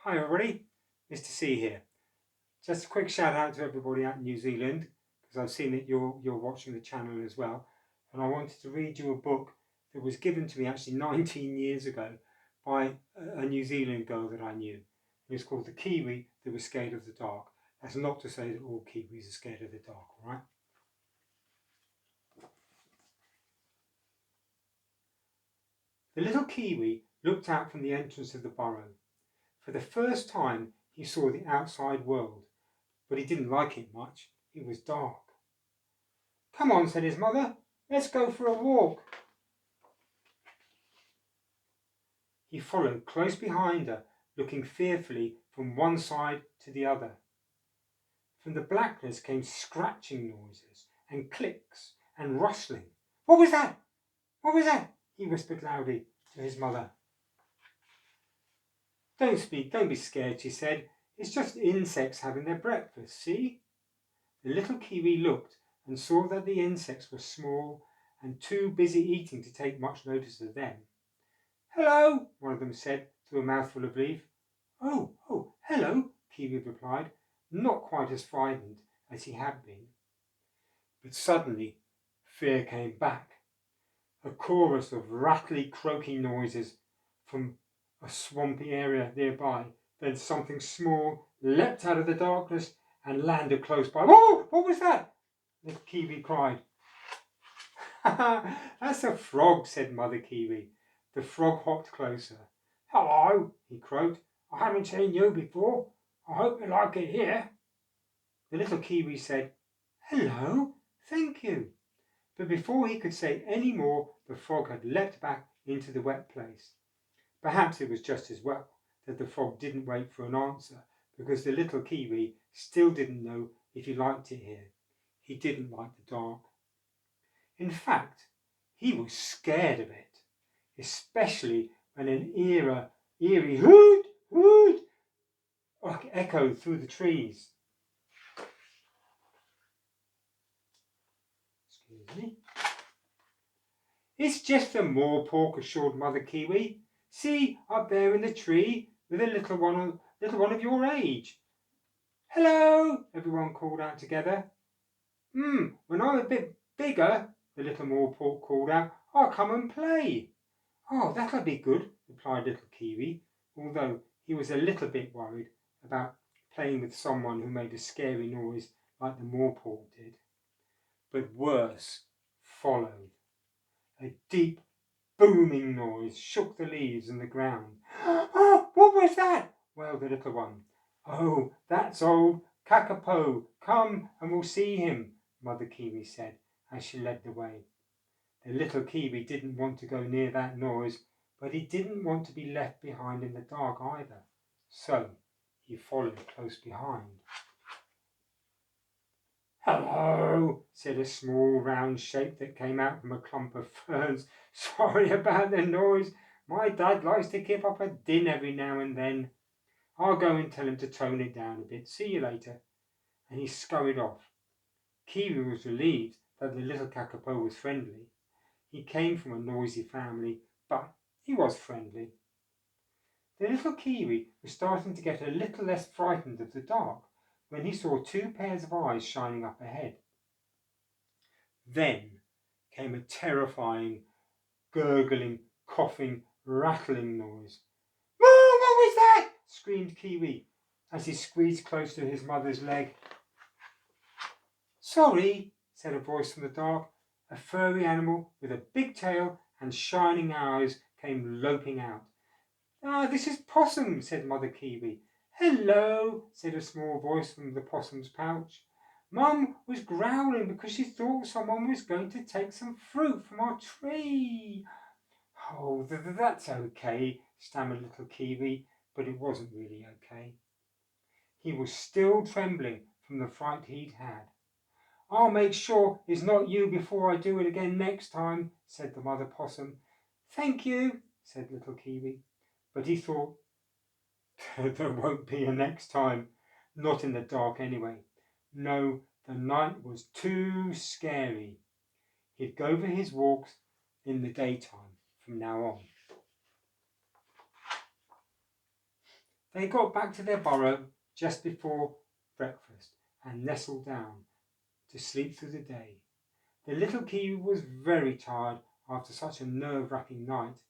Hi everybody, Mr. C here. Just a quick shout out to everybody out in New Zealand because I've seen that you're watching the channel as well, and I wanted to read you a book that was given to me actually 19 years ago by a New Zealand girl that I knew. It's called The Kiwi That Was Scared of the Dark. That's not to say that all Kiwis are scared of the dark, all right? The little Kiwi looked out from the entrance of the burrow. For the first time he saw the outside world, but he didn't like it much. It was dark. "Come on," said his mother, "let's go for a walk." He followed close behind her, looking fearfully from one side to the other. From the blackness came scratching noises and clicks and rustling. "What was that? What was that?" he whispered loudly to his mother. Don't be scared," she said. "It's just insects having their breakfast, see?" The little Kiwi looked and saw that the insects were small and too busy eating to take much notice of them. "Hello," one of them said through a mouthful of leaf. Oh, hello," Kiwi replied, not quite as frightened as he had been. But suddenly fear came back. A chorus of rattly, croaking noises from a swampy area nearby. Then something small leapt out of the darkness and landed close by. "Oh, what was that?" the Kiwi cried. "That's a frog," said Mother Kiwi. The frog hopped closer. "Hello," he croaked. "I haven't seen you before. I hope you like it here." The little Kiwi said, "Hello, thank you." But before he could say any more, the frog had leapt back into the wet place. Perhaps it was just as well that the frog didn't wait for an answer, because the little Kiwi still didn't know if he liked it here. He didn't like the dark. In fact, he was scared of it, especially when an eerie hoot, hoot echoed through the trees. Excuse me. "It's just a moorpork," assured Mother Kiwi. "See, up there in the tree with a little one of your age." "Hello," everyone called out together. When I'm a bit bigger," the little moorpork called out, "I'll come and play." "Oh, that'll be good," replied little Kiwi, although he was a little bit worried about playing with someone who made a scary noise like the moorpork did. But worse followed. A deep, booming noise shook the leaves and the ground. "Oh, what was that?" wailed the little one. "Oh, that's old Kakapo. Come and we'll see him," Mother Kiwi said as she led the way. The little Kiwi didn't want to go near that noise, but he didn't want to be left behind in the dark either. So he followed close behind. "Hello," said a small round shape that came out from a clump of ferns. "Sorry about the noise. My dad likes to keep up a din every now and then. I'll go and tell him to tone it down a bit. See you later." And he scurried off. Kiwi was relieved that the little Kakapo was friendly. He came from a noisy family, but he was friendly. The little Kiwi was starting to get a little less frightened of the dark when he saw two pairs of eyes shining up ahead. Then came a terrifying, gurgling, coughing, rattling noise. "Oh, what was that?" screamed Kiwi as he squeezed close to his mother's leg. "Sorry," said a voice from the dark. A furry animal with a big tail and shining eyes came loping out. "Ah, this is Possum," said Mother Kiwi. "Hello," said a small voice from the possum's pouch. "Mum was growling because she thought someone was going to take some fruit from our tree." "Oh, that's okay," stammered little Kiwi, but it wasn't really okay. He was still trembling from the fright he'd had. "I'll make sure it's not you before I do it again next time," said the mother possum. "Thank you," said little Kiwi, but he thought, there won't be a next time, not in the dark anyway. No, the night was too scary. He'd go for his walks in the daytime from now on. They got back to their burrow just before breakfast and nestled down to sleep through the day. The little Kiwi was very tired after such a nerve-wracking night,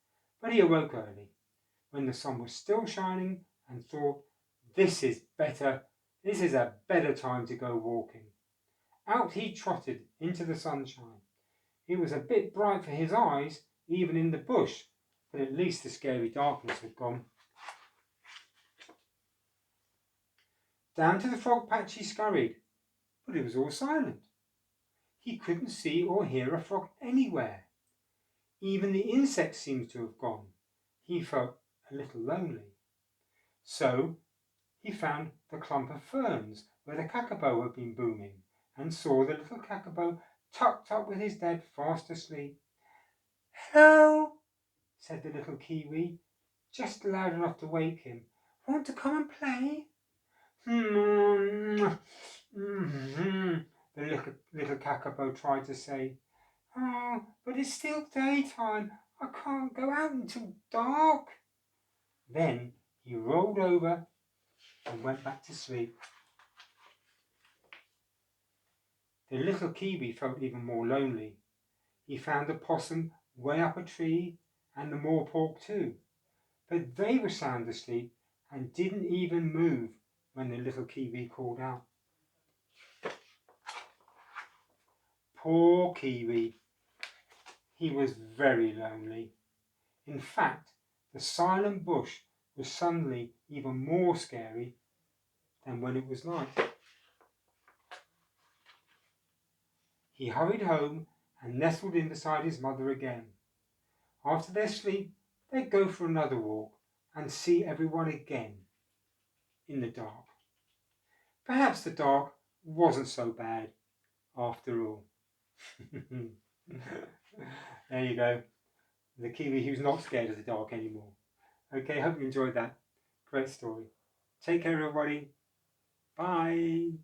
but he awoke early when the sun was still shining and thought, this is a better time to go walking. Out he trotted into the sunshine. It was a bit bright for his eyes, even in the bush, but at least the scary darkness had gone. Down to the frog patch he scurried, but it was all silent. He couldn't see or hear a frog anywhere. Even the insects seemed to have gone. He felt a little lonely. So he found the clump of ferns where the kakapo had been booming and saw the little kakapo tucked up with his dad fast asleep. "Hello," said the little Kiwi, just loud enough to wake him. "Want to come and play?" The little kakapo tried to say. "Oh, but it's still daytime. I can't go out until dark." Then he rolled over and went back to sleep. The little Kiwi felt even more lonely. He found the possum way up a tree and the moorpork too, but they were sound asleep and didn't even move when the little Kiwi called out. Poor Kiwi. He was very lonely. In fact, the silent bush was suddenly even more scary than when it was light. He hurried home and nestled in beside his mother again. After their sleep, they'd go for another walk and see everyone again in the dark. Perhaps the dark wasn't so bad after all. There you go. The Kiwi who's not scared of the dark anymore. Okay, hope you enjoyed that. Great story. Take care, everybody. Bye.